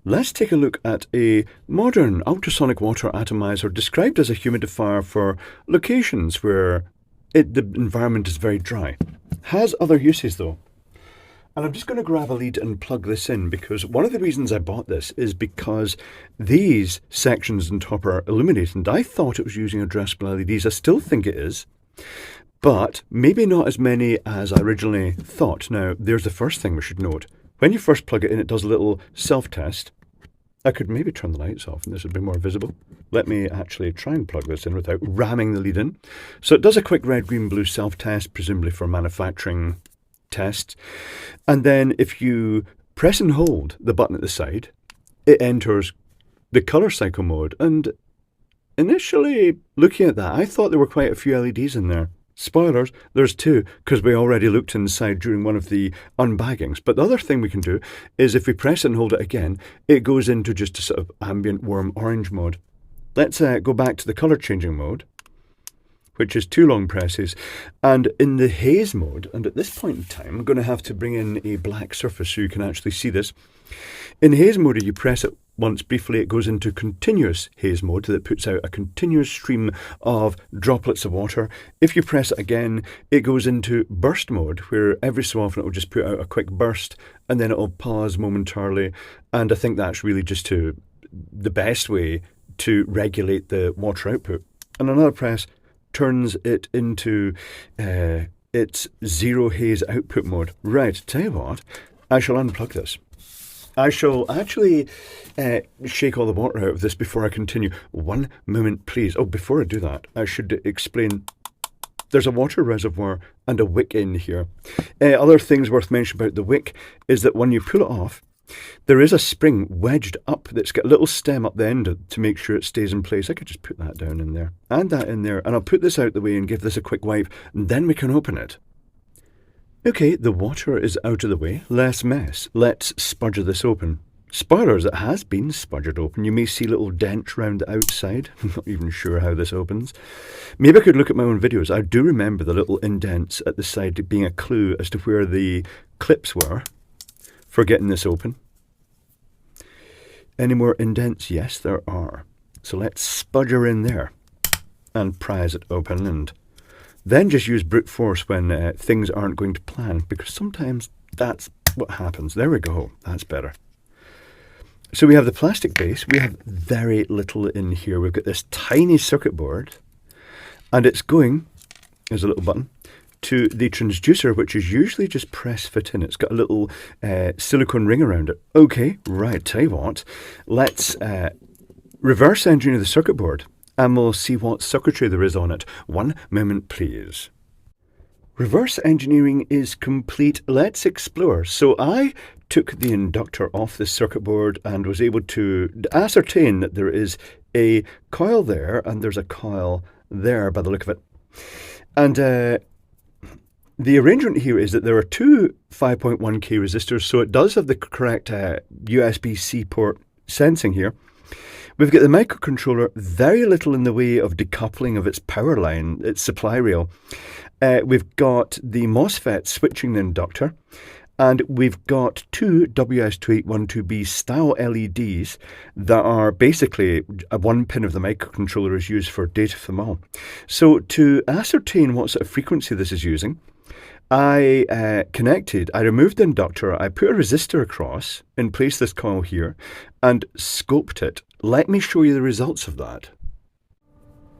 Let's take a look at a modern ultrasonic water atomizer described as a humidifier for locations where the environment is very dry. Has other uses though. And I'm just going to grab a lead and plug this in because one of the reasons I bought this is because these sections on top are illuminated. I thought it was using addressable LEDs. I still think it is, but maybe not as many as I originally thought. Now, there's the first thing we should note. When you first plug it in, it does a little self-test. I could maybe turn the lights off and this would be more visible. Let me actually try and plug this in without ramming the lead in. So it does a quick red, green, blue self-test, presumably for manufacturing tests. And then if you press and hold the button at the side, it enters the color cycle mode. And initially, looking at that, I thought there were quite a few LEDs in there. Spoilers, there's two, because we already looked inside during one of the unbaggings. But the other thing we can do is if we press and hold it again, it goes into just a sort of ambient warm orange mode. Let's go back to the colour changing mode, which is 2 long presses. And in the haze mode, and at this point in time, I'm going to have to bring in a black surface so you can actually see this. In haze mode, you press it once briefly, it goes into continuous haze mode that puts out a continuous stream of droplets of water. If you press it again, it goes into burst mode, where every so often it will just put out a quick burst and then it will pause momentarily. And I think that's really just the best way to regulate the water output. And another press turns it into its zero haze output mode. Right, tell you what, I shall unplug this. I shall actually shake all the water out of this before I continue. One moment, please. Oh, before I do that, I should explain. There's a water reservoir and a wick in here. Other things worth mentioning about the wick is that when you pull it off, there is a spring wedged up that's got a little stem up the end to make sure it stays in place. I could just put that down in there and that in there, and I'll put this out the way and give this a quick wipe, and then we can open it. Okay, the water is out of the way. Less mess. Let's spudger this open. Spoilers, it has been spudgered open. You may see little dents round the outside. I'm not even sure how this opens. Maybe I could look at my own videos. I do remember the little indents at the side being a clue as to where the clips were for getting this open. Any more indents? Yes, there are. So let's spudger in there and prise it open, and then just use brute force when things aren't going to plan, because sometimes that's what happens. There we go. That's better. So we have the plastic base. We have very little in here. We've got this tiny circuit board, and it's going, there's a little button, to the transducer, which is usually just press fit in. It's got a little silicone ring around it. Okay, right, tell you what, let's reverse engineer the circuit board, and we'll see what circuitry there is on it. One moment, please. Reverse engineering is complete. Let's explore. So I took the inductor off the circuit board and was able to ascertain that there is a coil there and there's a coil there by the look of it. And the arrangement here is that there are two 5.1K resistors, so it does have the correct USB-C port sensing here. We've got the microcontroller, very little in the way of decoupling of its power line, its supply rail. We've got the MOSFET switching the inductor, and we've got two WS2812B style LEDs that are basically one pin of the microcontroller is used for data from all. So to ascertain what sort of frequency this is using, I removed the inductor, I put a resistor across and placed this coil here and scoped it. Let me show you the results of that.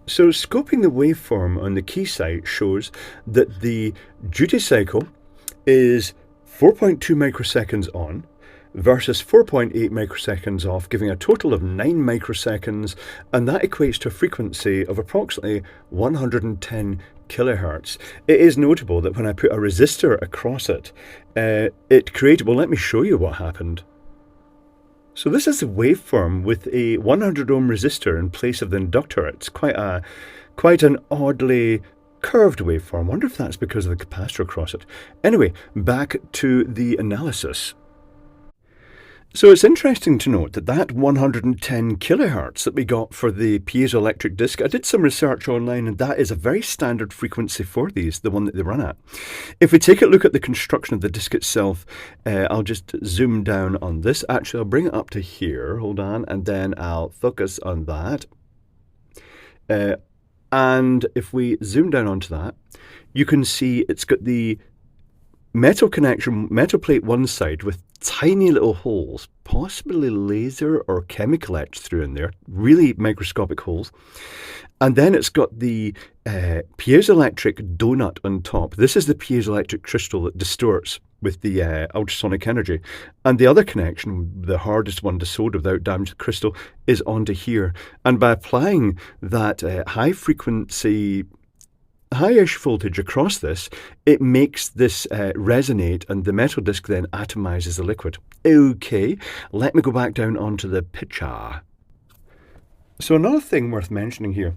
So scoping the waveform on the key site shows that the duty cycle is 4.2 microseconds on versus 4.8 microseconds off, giving a total of 9 microseconds, and that equates to a frequency of approximately 110 kilohertz. It is notable that when I put a resistor across it, it created, well, let me show you what happened. So this is a waveform with a 100 ohm resistor in place of the inductor. It's quite an oddly curved waveform. I wonder if that's because of the capacitor across it. Anyway, back to the analysis. So it's interesting to note that that 110 kilohertz that we got for the piezoelectric disc, I did some research online, and that is a very standard frequency for these, the one that they run at. If we take a look at the construction of the disc itself, I'll just zoom down on this. Actually, I'll bring it up to here, hold on, and then I'll focus on that. And if we zoom down onto that, you can see it's got the metal connection, metal plate one side with tiny little holes, possibly laser or chemical etched through in there, really microscopic holes. And then it's got the piezoelectric donut on top. This is the piezoelectric crystal that distorts with the ultrasonic energy. And the other connection, the hardest one to solder without damage to the crystal, is onto here. And by applying that high frequency, high-ish voltage across this, it makes this resonate, and the metal disc then atomizes the liquid. Okay, let me go back down onto the picture. So another thing worth mentioning here,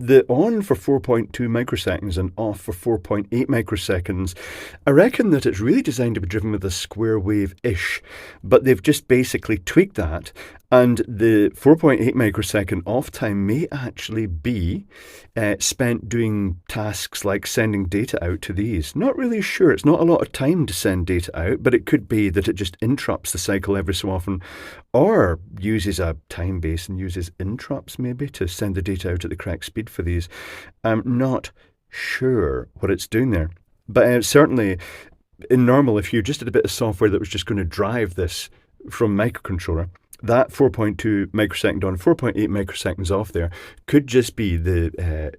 the on for 4.2 microseconds and off for 4.8 microseconds, I reckon that it's really designed to be driven with a square wave-ish, but they've just basically tweaked that, and the 4.8 microsecond off time may actually be spent doing tasks like sending data out to these. Not really sure. It's not a lot of time to send data out, but it could be that it just interrupts the cycle every so often, or uses a time base and uses interrupts maybe to send the data out at the correct speed for these. I'm not sure what it's doing there. But certainly, in normal, if you just had a bit of software that was just going to drive this from microcontroller, that 4.2 microsecond on, 4.8 microseconds off there could just be the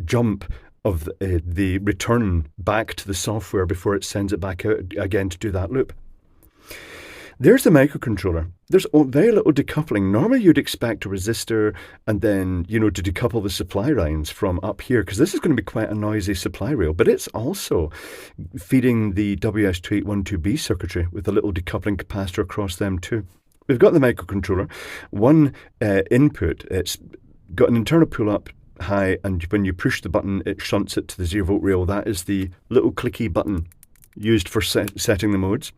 jump of the return back to the software before it sends it back out again to do that loop. There's the microcontroller. There's very little decoupling. Normally you'd expect a resistor and then, to decouple the supply lines from up here, because this is going to be quite a noisy supply rail, but it's also feeding the WS2812B circuitry with a little decoupling capacitor across them too. We've got the microcontroller, one input, it's got an internal pull-up high, and when you push the button, it shunts it to the 0-volt rail. That is the little clicky button used for setting the modes.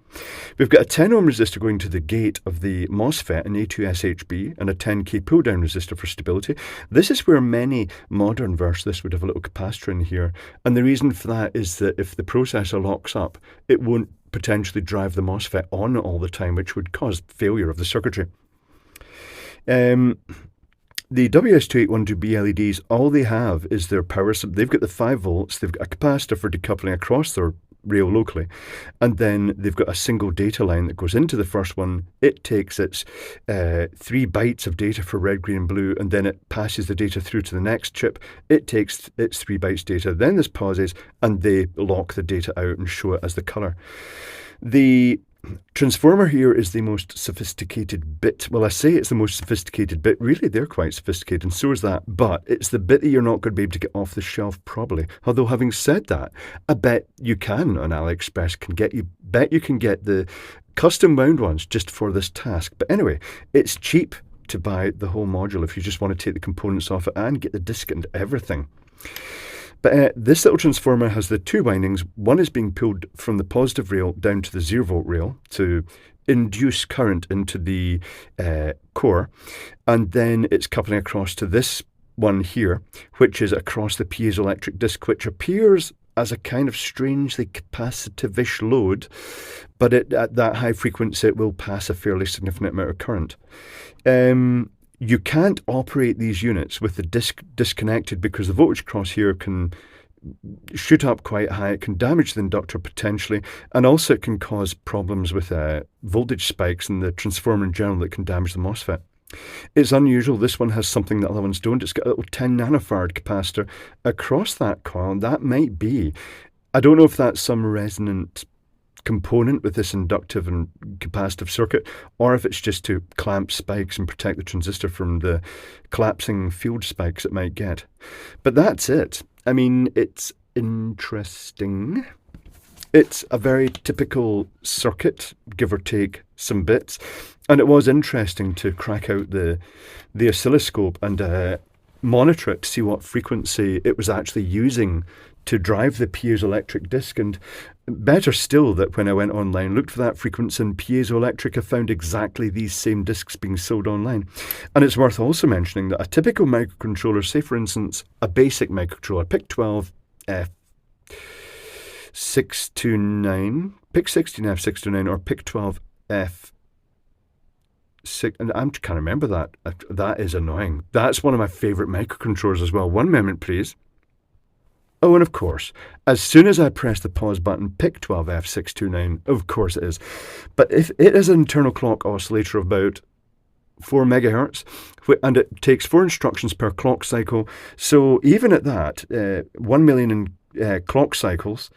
We've got a 10 ohm resistor going to the gate of the MOSFET, an A2SHB, and a 10k pull-down resistor for stability. This is where many modern versions this would have a little capacitor in here, and the reason for that is that if the processor locks up, it won't potentially drive the MOSFET on all the time, which would cause failure of the circuitry. The WS2812B LEDs, all they have is their power. They've got the 5 volts, they've got a capacitor for decoupling across their rail locally, and then they've got a single data line that goes into the first one. It takes its 3 bytes of data for red, green, and blue, and then it passes the data through to the next chip. It takes its 3 bytes data, then this pauses, and they lock the data out and show it as the color. The transformer here is the most sophisticated bit. Well, I say it's the most sophisticated bit. Really, they're quite sophisticated, and so is that. But it's the bit that you're not going to be able to get off the shelf, probably. Although, having said that, I bet you can on AliExpress. Bet you can get the custom wound ones just for this task. But anyway, it's cheap to buy the whole module if you just want to take the components off it and get the disc and everything. But this little transformer has the 2 windings. One is being pulled from the positive rail down to the 0-volt rail to induce current into the core. And then it's coupling across to this one here, which is across the piezoelectric disc, which appears as a kind of strangely capacitive-ish load. But at that high frequency, it will pass a fairly significant amount of current. You can't operate these units with the disc disconnected because the voltage across here can shoot up quite high. It can damage the inductor potentially, and also it can cause problems with voltage spikes in the transformer in general that can damage the MOSFET. It's unusual. This one has something that other ones don't. It's got a little 10 nanofarad capacitor across that coil. That might be, I don't know if that's some resonant component with this inductive and capacitive circuit, or if it's just to clamp spikes and protect the transistor from the collapsing field spikes it might get. But that's it. I mean, it's interesting. It's a very typical circuit, give or take some bits, and it was interesting to crack out the oscilloscope and monitor it to see what frequency it was actually using to drive the piezoelectric disc, and better still that when I went online, looked for that frequency in piezoelectric, I found exactly these same discs being sold online. And it's worth also mentioning that a typical microcontroller, say for instance a basic microcontroller, PIC12F629, PIC16F629 or PIC12F6, and I can't remember that. That is annoying. That's one of my favourite microcontrollers as well. One moment please. Oh, and of course, as soon as I press the pause button, PIC12F629, of course it is. But if it is an internal clock oscillator of about 4 megahertz, and it takes 4 instructions per clock cycle, so even at that, 1 million clock cycles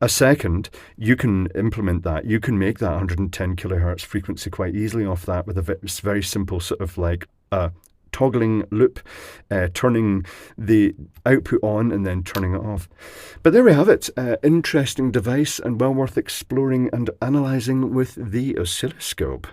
a second, you can implement that. You can make that 110 kilohertz frequency quite easily off that with a very simple sort of like toggling loop, turning the output on and then turning it off. But there we have it. Interesting device and well worth exploring and analysing with the oscilloscope.